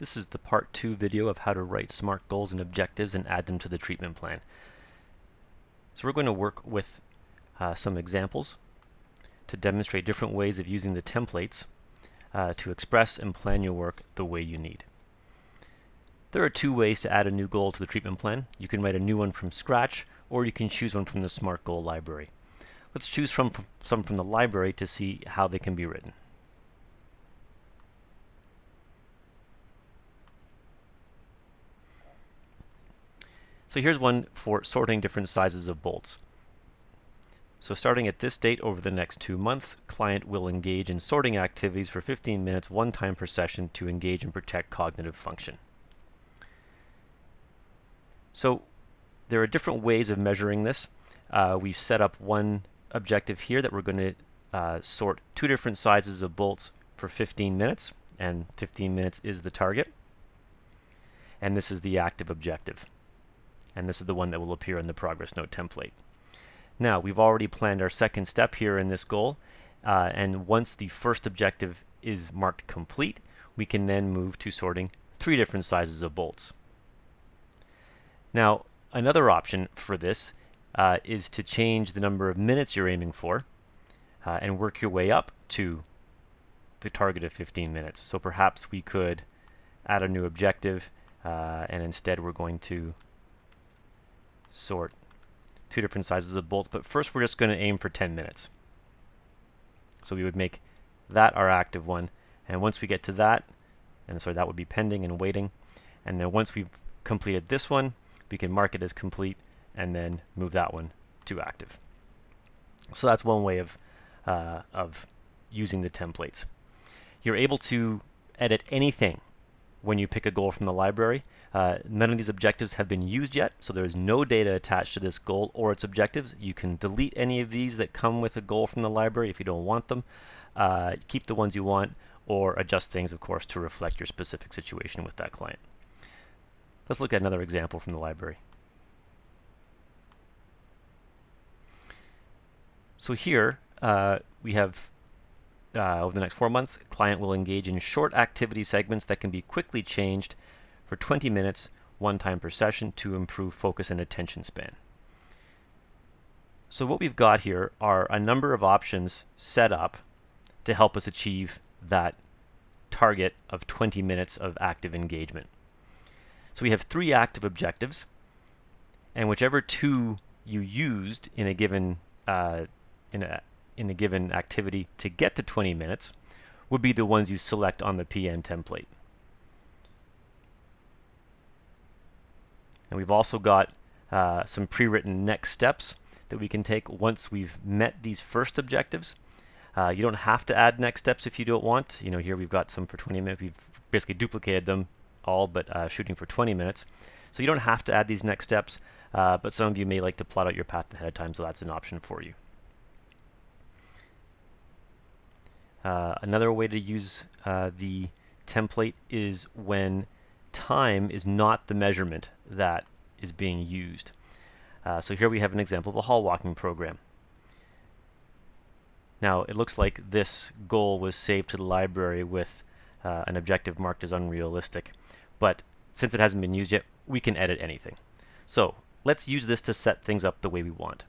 This is the part 2 video of how to write SMART goals and objectives and add them to the treatment plan. So we're going to work with some examples to demonstrate different ways of using the templates to express and plan your work the way you need. There are two ways to add a new goal to the treatment plan. You can write a new one from scratch, or you can choose one from the SMART goal library. Let's choose some from the library to see how they can be written. So here's one for sorting different sizes of bolts. So starting at this date over the next 2 months, client will engage in sorting activities for 15 minutes one time per session to engage and protect cognitive function. So there are different ways of measuring this. We've set up one objective here that we're going to sort 2 different sizes of bolts for 15 minutes, and 15 minutes is the target. And this is the active objective. And this is the one that will appear in the progress note template. Now, we've already planned our second step here in this goal, and once the first objective is marked complete, we can then move to sorting 3 different sizes of bolts. Now, another option for this is to change the number of minutes you're aiming for and work your way up to the target of 15 minutes. So perhaps we could add a new objective, and instead we're going to sort 2 different sizes of bolts, but first we're just going to aim for 10 minutes. So we would make that our active one, and once we get to that, and sorry, that would be pending and waiting, and then once we've completed this one, we can mark it as complete and then move that one to active. So that's one way of using the templates. You're able to edit anything when you pick a goal from the library. None of these objectives have been used yet, so there is no data attached to this goal or its objectives. You can delete any of these that come with a goal from the library if you don't want them. Keep the ones you want, or adjust things, of course, to reflect your specific situation with that client. Let's look at another example from the library. So here we have over the next 4 months, client will engage in short activity segments that can be quickly changed for 20 minutes, one time per session, to improve focus and attention span. So what we've got here are a number of options set up to help us achieve that target of 20 minutes of active engagement. So we have 3 active objectives, and whichever 2 you used in a given in a given activity to get to 20 minutes would be the ones you select on the PN template. And we've also got some pre-written next steps that we can take once we've met these first objectives. You don't have to add next steps if you don't want. You know, here we've got some for 20 minutes. We've basically duplicated them all, but shooting for 20 minutes. So you don't have to add these next steps, but some of you may like to plot out your path ahead of time, so that's an option for you. Another way to use the template is when time is not the measurement that is being used. So here we have an example of a hall walking program. Now it looks like this goal was saved to the library with an objective marked as unrealistic, but since it hasn't been used yet, we can edit anything. So let's use this to set things up the way we want.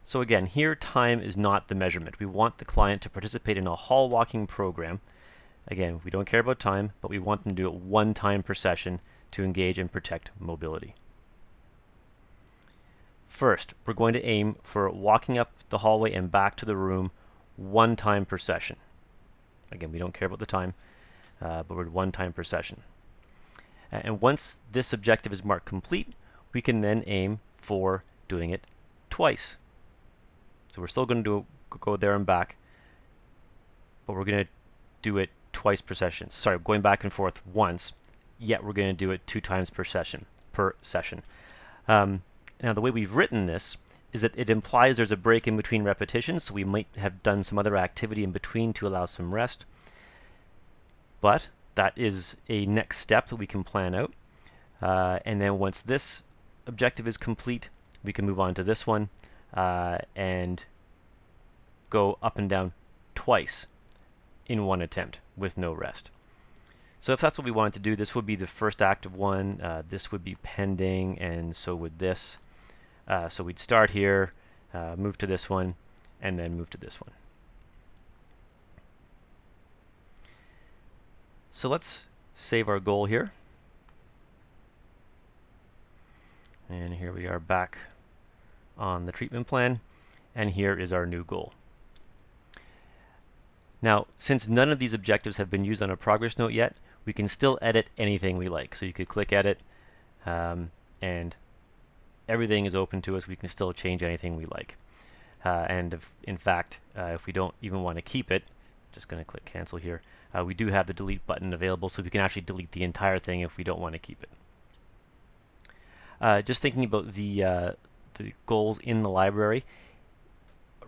So again, here time is not the measurement. We want the client to participate in a hall walking program. Again, we don't care about time, but we want them to do it one time per session to engage and protect mobility. First, we're going to aim for walking up the hallway and back to the room one time per session. Again, we don't care about the time, but we're one time per session. And once this objective is marked complete, we can then aim for doing it twice. So we're still going to go there and back, but we're going to do it twice per session. Sorry, going back and forth once, yet we're going to do it 2 times per session. Now the way we've written this is that it implies there's a break in between repetitions, so we might have done some other activity in between to allow some rest. But that is a next step that we can plan out. And then once this objective is complete, we can move on to this one and go up and down twice in one attempt with no rest. So if that's what we wanted to do, this would be the first active one. This would be pending, and so would this. So we'd start here, move to this one, and then move to this one. So let's save our goal here. And here we are back on the treatment plan, and here is our new goal. Now, since none of these objectives have been used on a progress note yet, we can still edit anything we like. So you could click edit, and everything is open to us. We can still change anything we like. In fact, if we don't even want to keep it, just going to click cancel here, we do have the delete button available, so we can actually delete the entire thing if we don't want to keep it. Just thinking about the goals in the library.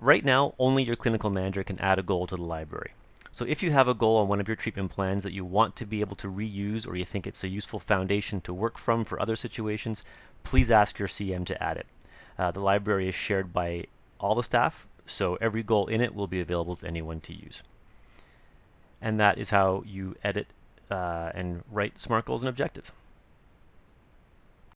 Right now, only your clinical manager can add a goal to the library. So if you have a goal on one of your treatment plans that you want to be able to reuse, or you think it's a useful foundation to work from for other situations, please ask your CM to add it. The library is shared by all the staff, so every goal in it will be available to anyone to use. And that is how you edit and write SMART goals and objectives.